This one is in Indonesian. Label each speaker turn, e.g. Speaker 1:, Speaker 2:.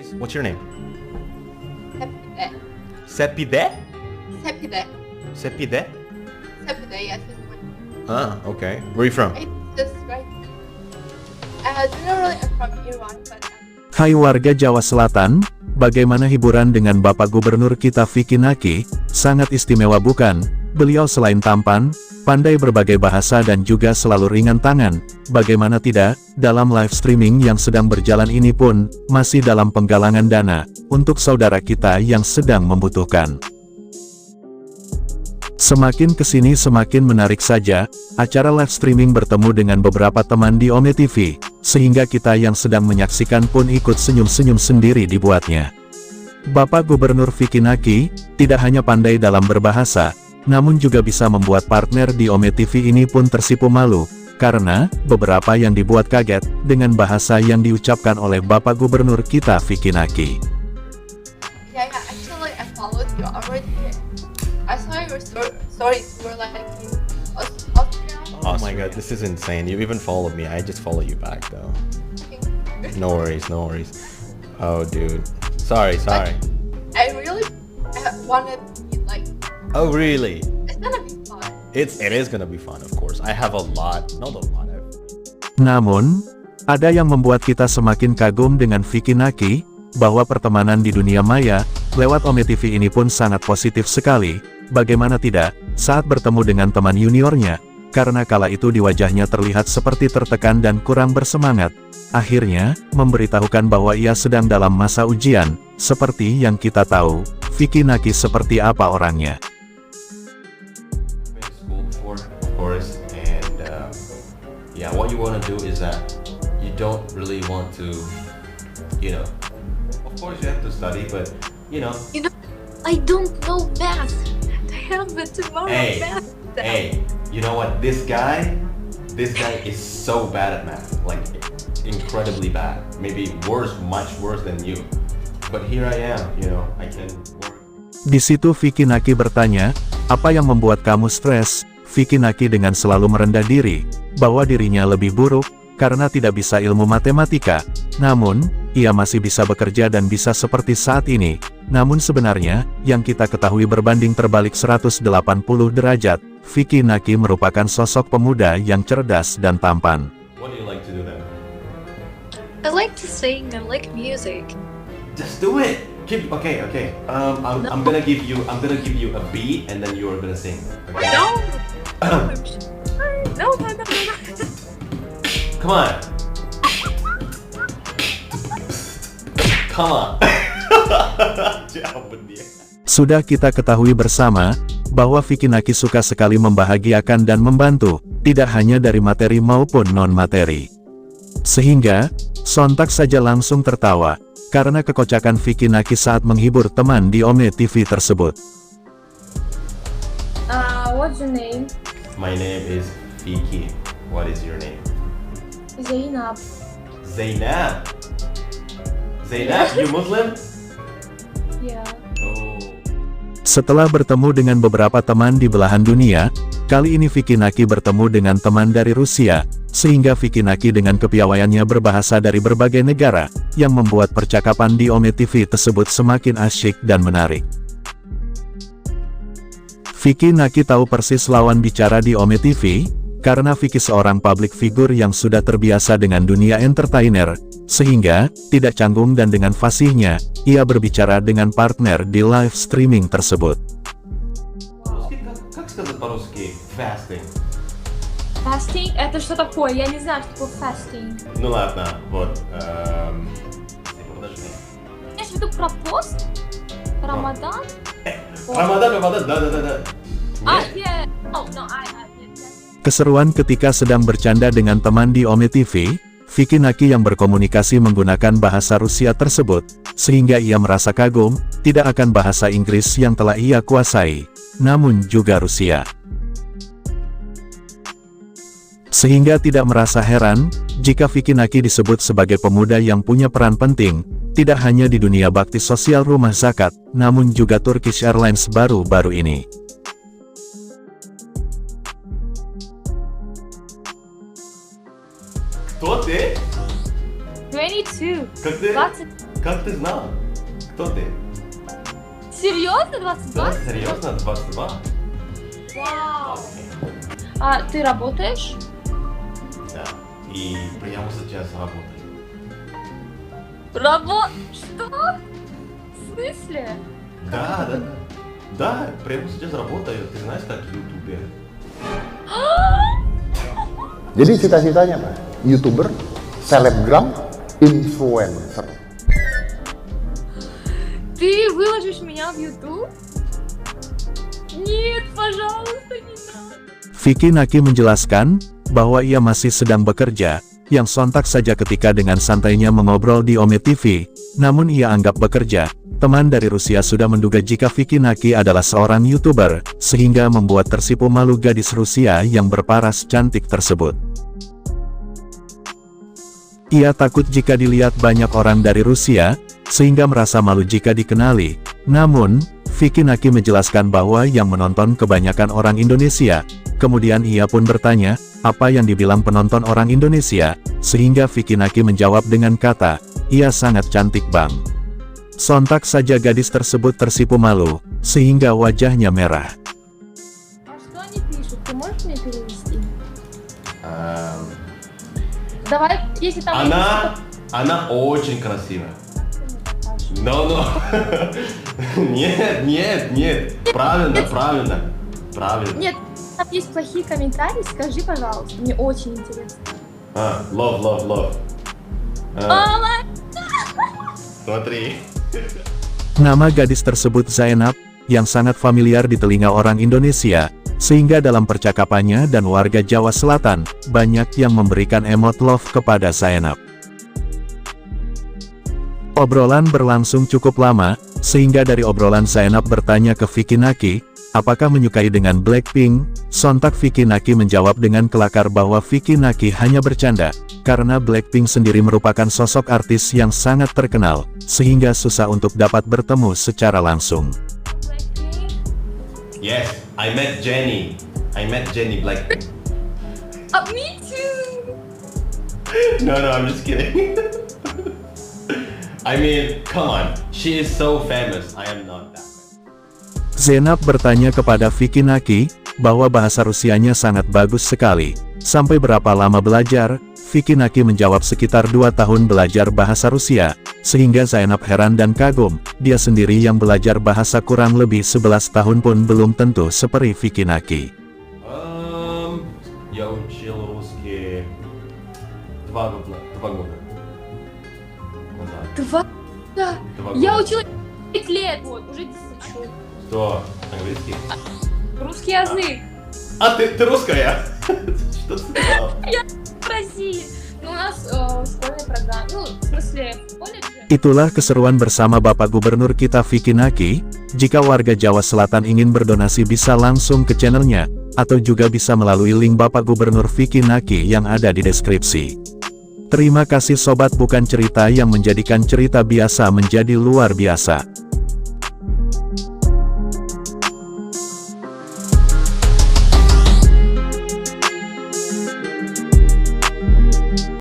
Speaker 1: face. What's your name?
Speaker 2: Sepide.
Speaker 1: Sepide?
Speaker 2: Sepide.
Speaker 1: Sepide?
Speaker 2: Sepide, yes. It's
Speaker 1: Ah, okay. Where are you from?
Speaker 2: just right. Generally, I'm from Iran, but
Speaker 3: Hai warga Jawa Selatan, bagaimana hiburan dengan Bapak Gubernur kita Vicky Naki? Sangat istimewa bukan? Beliau selain tampan, pandai berbagai bahasa dan juga selalu ringan tangan. Bagaimana tidak, dalam live streaming yang sedang berjalan ini pun, masih dalam penggalangan dana, untuk saudara kita yang sedang membutuhkan. Semakin kesini semakin menarik saja, acara live streaming bertemu dengan beberapa teman di Ome TV, sehingga kita yang sedang menyaksikan pun ikut senyum-senyum sendiri dibuatnya. Bapak Gubernur Vicky Naki, tidak hanya pandai dalam berbahasa, namun juga bisa membuat partner di Ome TV ini pun tersipu malu, karena beberapa yang dibuat kaget dengan bahasa yang diucapkan oleh Bapak Gubernur kita Vicky Naki.
Speaker 2: yeah, actually, I followed you already. I saw your stories. You were like in Austria.
Speaker 1: Oh my god, this is insane. You even followed me. I just follow you back though. No worries, no worries. Oh dude. Sorry.
Speaker 2: I really wanted to be like.
Speaker 1: Oh really?
Speaker 2: It's gonna be fun.
Speaker 1: It is gonna be fun, of course. I have a lot. Not a lot.
Speaker 3: Namun, ada yang membuat kita semakin kagum dengan Vicky Naki, bahwa pertemanan di dunia maya, lewat Ome TV ini pun sangat positif sekali. Bagaimana tidak, saat bertemu dengan teman juniornya, karena kala itu di wajahnya terlihat seperti tertekan dan kurang bersemangat. Akhirnya, memberitahukan bahwa ia sedang dalam masa ujian, seperti yang kita tahu, Vicky Naki seperti apa orangnya.
Speaker 1: Yeah, what you want to do is that you don't really want to, of course you have to study, but
Speaker 2: I don't know math. I have it tomorrow. Math.
Speaker 1: Hey, you know what? This guy is so bad at math, like incredibly bad. Maybe much worse than you. But here I am, I can work.
Speaker 3: Di situ Vicky Naki bertanya, apa yang membuat kamu stres? Vicky Naki dengan selalu merendah diri, bahwa dirinya lebih buruk, karena tidak bisa ilmu matematika. Namun, ia masih bisa bekerja dan bisa seperti saat ini. Namun sebenarnya, yang kita ketahui berbanding terbalik 180 derajat, Vicky Naki merupakan sosok pemuda yang cerdas dan tampan.
Speaker 1: What do you like to do then?
Speaker 4: I like to sing, I like music.
Speaker 1: Just do it. Okay. I'm gonna give you a beat and then you are gonna sing. Okay?
Speaker 4: No! No.
Speaker 1: Come on. Come on.
Speaker 3: Sudah kita ketahui bersama, bahwa Vicky Naki suka sekali membahagiakan dan membantu, tidak hanya dari materi maupun non-materi. Sehingga, sontak saja langsung tertawa, karena kekocakan Vicky Naki saat menghibur teman di Ome TV tersebut.
Speaker 5: What's your name?
Speaker 1: My name is Vicky. What is your name?
Speaker 5: Zainab.
Speaker 1: Zainab. Zainab, you Muslim?
Speaker 5: Yeah.
Speaker 1: Oh.
Speaker 3: Setelah bertemu dengan beberapa teman di belahan dunia, kali ini Vicky Naki bertemu dengan teman dari Rusia, sehingga Vicky Naki dengan kepiawaiannya berbahasa dari berbagai negara, yang membuat percakapan di Ome TV tersebut semakin asyik dan menarik. Vicky Naki tahu persis lawan bicara di Ome TV, karena Vicky seorang public figure yang sudah terbiasa dengan dunia entertainer, sehingga, tidak canggung dan dengan fasihnya, ia berbicara dengan partner di live streaming tersebut.
Speaker 1: Как сказать по-русски fasting?
Speaker 5: Fasting? Это что такое? Я не знаю, что такое fasting.
Speaker 1: Ну ладно, вот. Подожди.
Speaker 5: Имеешь в виду про пост? Рамадан?
Speaker 1: Рамадан, да.
Speaker 5: Yeah. Oh, no, yeah.
Speaker 3: Keseruan ketika sedang bercanda dengan teman di Ome TV, Vicky Naki yang berkomunikasi menggunakan bahasa Rusia tersebut, sehingga ia merasa kagum, tidak akan bahasa Inggris yang telah ia kuasai, namun juga Rusia. Sehingga tidak merasa heran, jika Vicky Naki disebut sebagai pemuda yang punya peran penting, tidak hanya di dunia bakti sosial rumah zakat, namun juga Turkish Airlines baru-baru ini.
Speaker 1: Кто ты?
Speaker 5: 22.
Speaker 1: Как ты?
Speaker 5: 20.
Speaker 1: Как ты знал? Кто ты?
Speaker 5: Серьезно,
Speaker 1: Да,
Speaker 5: 22?
Speaker 1: серьезно, 22?
Speaker 5: Вау.
Speaker 1: Окей.
Speaker 5: А ты работаешь?
Speaker 1: Да. И прямо сейчас работаю.
Speaker 5: Что? В смысле?
Speaker 1: Да. Да, прямо сейчас работаю. Ты знаешь, как ютубер?
Speaker 6: Jadi cita-citanya apa? YouTuber, selebgram, influencer.
Speaker 5: Ты выложишь меня в YouTube? Нет, пожалуйста, не надо.
Speaker 3: Vicky Naki menjelaskan bahwa ia masih sedang bekerja, yang sontak saja ketika dengan santainya mengobrol di Ome TV, namun ia anggap bekerja. Teman dari Rusia sudah menduga jika Vicky Naki adalah seorang YouTuber, sehingga membuat tersipu malu gadis Rusia yang berparas cantik tersebut. Ia takut jika dilihat banyak orang dari Rusia, sehingga merasa malu jika dikenali. Namun, Vicky Naki menjelaskan bahwa yang menonton kebanyakan orang Indonesia. Kemudian ia pun bertanya, apa yang dibilang penonton orang Indonesia, sehingga Vicky Naki menjawab dengan kata, ia sangat cantik bang. Sontak saja gadis tersebut tersipu malu, sehingga wajahnya merah.
Speaker 5: А что они пишут? Ты можешь мне перевести?
Speaker 1: Эм,
Speaker 5: Давай, если там...
Speaker 1: Она очень красивая.
Speaker 5: есть-
Speaker 1: No. Нет. Правильно.
Speaker 5: Нет, там есть плохие комментарии, скажи, пожалуйста, мне очень интересно.
Speaker 1: Love.
Speaker 5: Ала!
Speaker 1: Смотри.
Speaker 3: Nama gadis tersebut Zainab, yang sangat familiar di telinga orang Indonesia, sehingga dalam percakapannya dan warga Jawa Selatan, banyak yang memberikan emot love kepada Zainab. Obrolan berlangsung cukup lama, sehingga dari obrolan Zainab bertanya ke Vicky Naki, apakah menyukai dengan Blackpink? Sontak Vicky Naki menjawab dengan kelakar bahwa Vicky Naki hanya bercanda, karena Blackpink sendiri merupakan sosok artis yang sangat terkenal, sehingga susah untuk dapat bertemu secara langsung.
Speaker 5: Blackpink?
Speaker 1: Yes, I met Jenny Blackpink.
Speaker 5: Me too!
Speaker 1: No, I'm just kidding. I mean, come on, she is so famous. I am not that.
Speaker 3: Zainab bertanya kepada Vicky Naki, bahwa bahasa Rusianya sangat bagus sekali. Sampai berapa lama belajar? Vicky Naki menjawab sekitar 2 tahun belajar bahasa Rusia, sehingga Zainab heran dan kagum, dia sendiri yang belajar bahasa kurang lebih 11 tahun pun belum tentu seperti Vicky Naki.
Speaker 1: Я учил русский 2 года назад.
Speaker 5: Да.
Speaker 1: 2
Speaker 5: Я
Speaker 1: года.
Speaker 5: учила 5 лет, вот, уже 10 учу.
Speaker 1: Что? Английский?
Speaker 5: Русский язык.
Speaker 1: А, ты русская? Что ты сказал?
Speaker 5: В России. Ну, у нас школьная программа. Ну, в смысле, в колледже.
Speaker 3: Itulah keseruan bersama Bapak Gubernur kita Vicky Naki. Jika warga Jawa Selatan ingin berdonasi bisa langsung ke channelnya, atau juga bisa melalui link Bapak Gubernur Vicky Naki yang ada di deskripsi. Terima kasih sobat, bukan cerita yang menjadikan cerita biasa menjadi luar biasa.